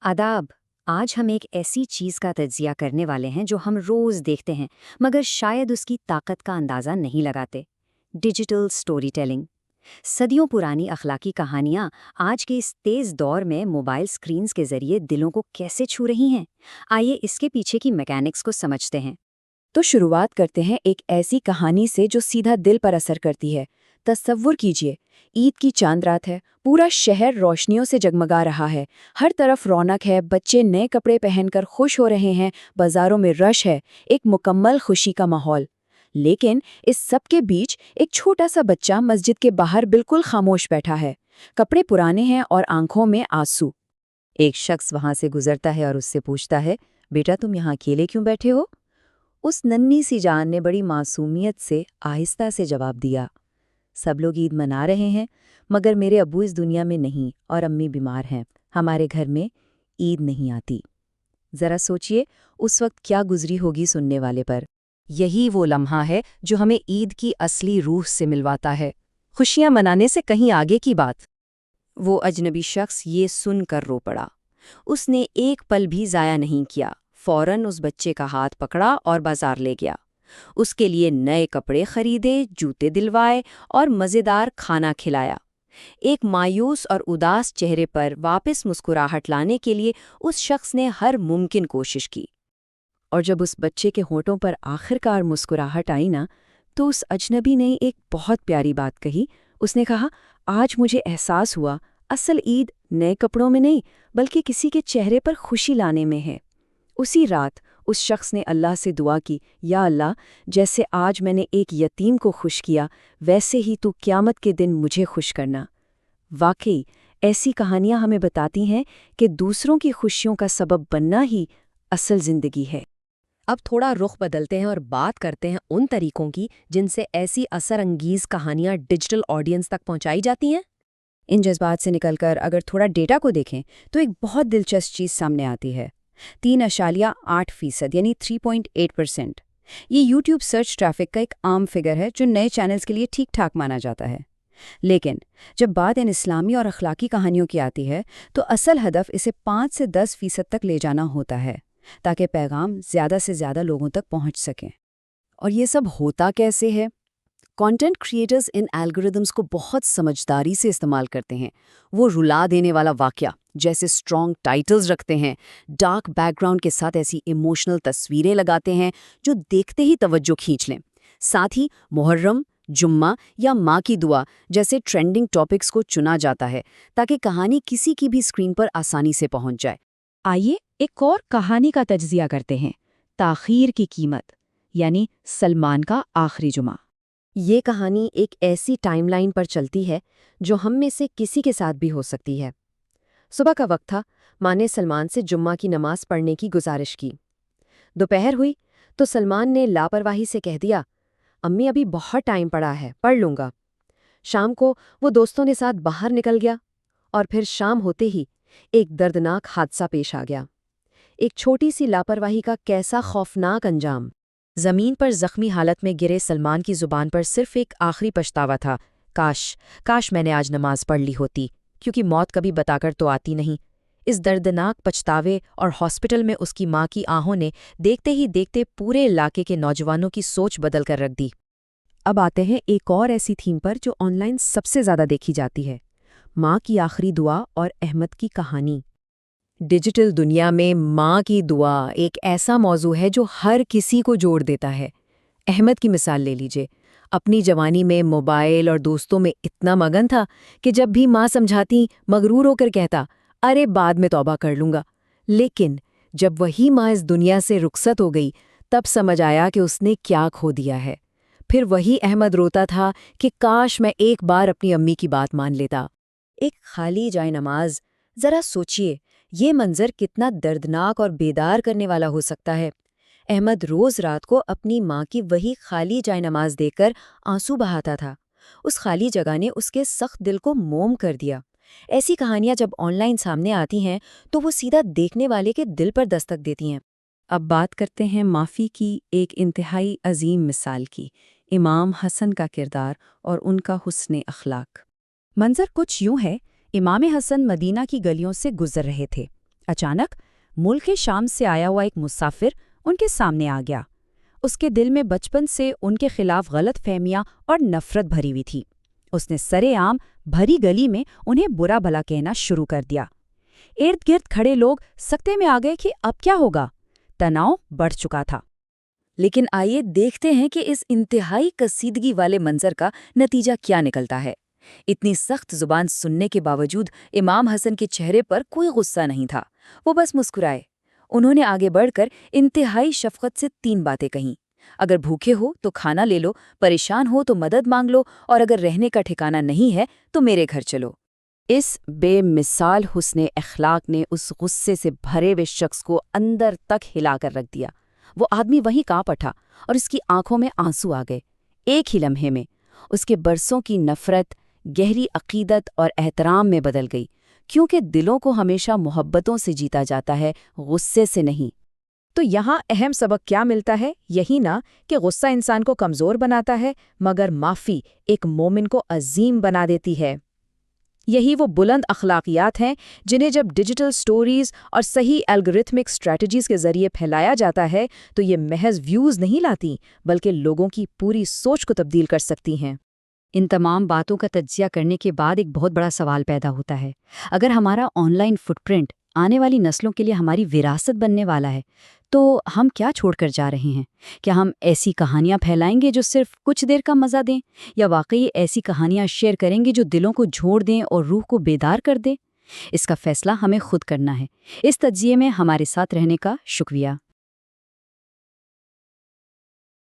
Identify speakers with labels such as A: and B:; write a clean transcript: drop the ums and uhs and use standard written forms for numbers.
A: आदाब। आज हम एक ऐसी चीज़ का तज्जिया करने वाले हैं जो हम रोज़ देखते हैं मगर शायद उसकी ताकत का अंदाज़ा नहीं लगाते। Digital story telling. सदियों पुरानी अखलाकी कहानियाँ आज के इस तेज़ दौर में मोबाइल स्क्रीन्स के ज़रिए दिलों को कैसे छू रही हैं। आइए इसके पीछे की मैकेनिक्स को समझते हैं।
B: तो शुरुआत करते हैं एक ऐसी कहानी से जो सीधा दिल पर असर करती है। तसव्वुर कीजिए, ईद की चांद रात है, पूरा शहर रोशनियों से जगमगा रहा है, हर तरफ रौनक है, बच्चे नए कपड़े पहनकर खुश हो रहे हैं, बाजारों में रश है, एक मुकम्मल खुशी का माहौल। लेकिन इस सब के बीच एक छोटा सा बच्चा मस्जिद के बाहर बिल्कुल खामोश बैठा है। कपड़े पुराने हैं और आंखों में आंसू। एक शख्स वहां से गुजरता है और उससे पूछता है, बेटा तुम यहाँ अकेले क्यों बैठे हो? उस नन्ही सी जान ने बड़ी मासूमियत से आहिस्ता से जवाब दिया, सब लोग ईद मना रहे हैं मगर मेरे अब्बू इस दुनिया में नहीं और अम्मी बीमार हैं, हमारे घर में ईद नहीं आती। जरा सोचिए उस वक्त क्या गुजरी होगी सुनने वाले पर। यही वो लम्हा है जो हमें ईद की असली रूह से मिलवाता है, खुशियां मनाने से कहीं आगे की बात। वो अजनबी शख्स ये सुनकर रो पड़ा। उसने एक पल भी जाया नहीं किया, फौरन उस बच्चे का हाथ पकड़ा और बाजार ले गया। उसके लिए नए कपड़े खरीदे, जूते दिलवाए और मज़ेदार खाना खिलाया। एक मायूस और उदास चेहरे पर वापस मुस्कुराहट लाने के लिए उस शख्स ने हर मुमकिन कोशिश की। और जब उस बच्चे के होठों पर आखिरकार मुस्कुराहट आई ना, तो उस अजनबी ने एक बहुत प्यारी बात कही। उसने कहा, आज मुझे एहसास हुआ असल ईद नए कपड़ों में नहीं बल्कि किसी के चेहरे पर खुशी लाने में है। उसी रात उस शख्स ने अल्लाह से दुआ की, या अल्लाह, जैसे आज मैंने एक यतीम को खुश किया वैसे ही तू क़यामत के दिन मुझे खुश करना। वाकई ऐसी कहानियां हमें बताती हैं कि दूसरों की खुशियों का सबब बनना ही असल जिंदगी है।
C: अब थोड़ा रुख बदलते हैं और बात करते हैं उन तरीकों की जिनसे ऐसी असरअंगीज कहानियां डिजिटल ऑडियंस तक पहुंचाई जाती हैं।
B: इन जज्बात से निकलकर अगर थोड़ा डेटा को देखें तो एक बहुत दिलचस्प चीज़ सामने आती है। 3.8% यानी 3.8%। ये यूट्यूब सर्च ट्रैफिक का एक आम फिगर है जो नए चैनल्स के लिए ठीक ठाक माना जाता है। लेकिन जब बात इन इस्लामी और अखलाकी कहानियों की आती है तो असल हदफ इसे 5 से 10% तक ले जाना होता है ताकि पैगाम ज़्यादा से ज़्यादा लोगों तक पहुंच सकें। और ये सब होता कैसे है? कंटेंट क्रिएटर्स इन एल्गोरिदम्स को बहुत समझदारी से इस्तेमाल करते हैं। वो रुला देने वाला वाकया जैसे स्ट्रॉन्ग टाइटल्स रखते हैं, डार्क बैकग्राउंड के साथ ऐसी इमोशनल तस्वीरें लगाते हैं जो देखते ही तवज्जो खींच लें। साथ ही मुहर्रम, जुम्मा या माँ की दुआ जैसे ट्रेंडिंग टॉपिक्स को चुना जाता है ताकि कहानी किसी की भी स्क्रीन पर आसानी से पहुंच जाए।
C: आइए एक और कहानी का तज्जिया करते हैं, ताखीर की कीमत, यानी सलमान का आखिरी जुमा।
A: ये कहानी एक ऐसी टाइमलाइन पर चलती है जो हम में से किसी के साथ भी हो सकती है। सुबह का वक्त था, माँ ने सलमान से जुम्मा की नमाज पढ़ने की गुजारिश की। दोपहर हुई तो सलमान ने लापरवाही से कह दिया, अम्मी अभी बहुत टाइम पड़ा है, पढ़ लूँगा। शाम को वो दोस्तों के साथ बाहर निकल गया और फिर शाम होते ही एक दर्दनाक हादसा पेश आ गया। एक छोटी सी लापरवाही का कैसा खौफनाक अंजाम।
C: जमीन पर जख्मी हालत में गिरे सलमान की जुबान पर सिर्फ एक आखिरी पछतावा था, काश मैंने आज नमाज पढ़ ली होती, क्योंकि मौत कभी बताकर तो आती नहीं। इस दर्दनाक पछतावे और हॉस्पिटल में उसकी माँ की आहों ने देखते ही देखते पूरे इलाके के नौजवानों की सोच बदल कर रख दी।
B: अब आते हैं एक और ऐसी थीम पर जो ऑनलाइन सबसे ज़्यादा देखी जाती है, माँ की आखिरी दुआ और अहमद की कहानी। डिजिटल दुनिया में माँ की दुआ एक ऐसा मौजू है जो हर किसी को जोड़ देता है। अहमद की मिसाल ले लीजिए। अपनी जवानी में मोबाइल और दोस्तों में इतना मगन था कि जब भी माँ समझाती मगरूर होकर कहता, अरे बाद में तौबा कर लूँगा। लेकिन जब वही माँ इस दुनिया से रुखसत हो गई तब समझ आया कि उसने क्या खो दिया है। फिर वही अहमद रोता था कि काश मैं एक बार अपनी अम्मी की बात मान लेता। एक खाली जाए नमाज, जरा सोचिए ये मंजर कितना दर्दनाक और बेदार करने वाला हो सकता है। अहमद रोज रात को अपनी माँ की वही खाली जाए नमाज देखकर आंसू बहाता था। उस खाली जगह ने उसके सख्त दिल को मोम कर दिया। ऐसी कहानियां जब ऑनलाइन सामने आती हैं तो वो सीधा देखने वाले के दिल पर दस्तक देती हैं। अब बात करते हैं माफ़ी की एक इंतहाई अजीम मिसाल की, इमाम हसन का किरदार और उनका हुस्न अखलाक। मंजर कुछ यूं है, इमाम हसन मदीना की गलियों से गुजर रहे थे। اچانک ملک شام سے آیا ہوا ایک مسافر ان کے سامنے آ گیا۔ اس کے دل میں بچپن سے ان کے خلاف غلط فہمیاں اور نفرت بھری ہوئی تھی۔ اس نے سرے عام بھری گلی میں انہیں برا بھلا کہنا شروع کر دیا۔ ارد گرد کھڑے لوگ سکتے میں آ گئے کہ اب کیا ہوگا۔ تناؤ بڑھ چکا تھا۔ لیکن آئیے دیکھتے ہیں کہ اس انتہائی کشیدگی والے منظر کا نتیجہ کیا نکلتا ہے۔ اتنی سخت زبان سننے کے باوجود امام حسن کے چہرے پر کوئی غصہ نہیں تھا، وہ بس مسکرائے۔ انہوں نے آگے بڑھ کر انتہائی شفقت سے 3 باتیں کہیں۔ اگر بھوکے ہو تو کھانا لے لو، پریشان ہو تو مدد مانگ لو، اور اگر رہنے کا ٹھکانہ نہیں ہے تو میرے گھر چلو۔ اس بے مثال حسن اخلاق نے اس غصے سے بھرے ہوئے شخص کو اندر تک ہلا کر رکھ دیا۔ وہ آدمی وہیں کانپ اٹھا اور اس کی آنکھوں میں آنسو آ گئے۔ ایک ہی لمحے میں اس کے برسوں کی نفرت گہری عقیدت اور احترام میں بدل گئی، کیونکہ دلوں کو ہمیشہ محبتوں سے جیتا جاتا ہے، غصے سے نہیں۔
C: تو یہاں اہم سبق کیا ملتا ہے؟ یہی نا کہ غصہ انسان کو کمزور بناتا ہے، مگر معافی ایک مومن کو عظیم بنا دیتی ہے۔ یہی وہ بلند اخلاقیات ہیں جنہیں جب ڈیجیٹل سٹوریز اور صحیح الگورتھمک سٹریٹجیز کے ذریعے پھیلایا جاتا ہے تو یہ محض ویوز نہیں لاتی، بلکہ لوگوں کی پوری سوچ کو تبدیل کر سکتی ہیں۔
B: ان تمام باتوں کا تجزیہ کرنے کے بعد ایک بہت بڑا سوال پیدا ہوتا ہے۔ اگر ہمارا آن لائن فٹ پرنٹ آنے والی نسلوں کے لیے ہماری وراثت بننے والا ہے تو ہم کیا چھوڑ کر جا رہے ہیں؟ کیا ہم ایسی کہانیاں پھیلائیں گے جو صرف کچھ دیر کا مزہ دیں، یا واقعی ایسی کہانیاں شیئر کریں گے جو دلوں کو جھوڑ دیں اور روح کو بیدار کر دیں؟ اس کا فیصلہ ہمیں خود کرنا ہے۔ اس تجزیے میں ہمارے ساتھ رہنے کا شکریہ۔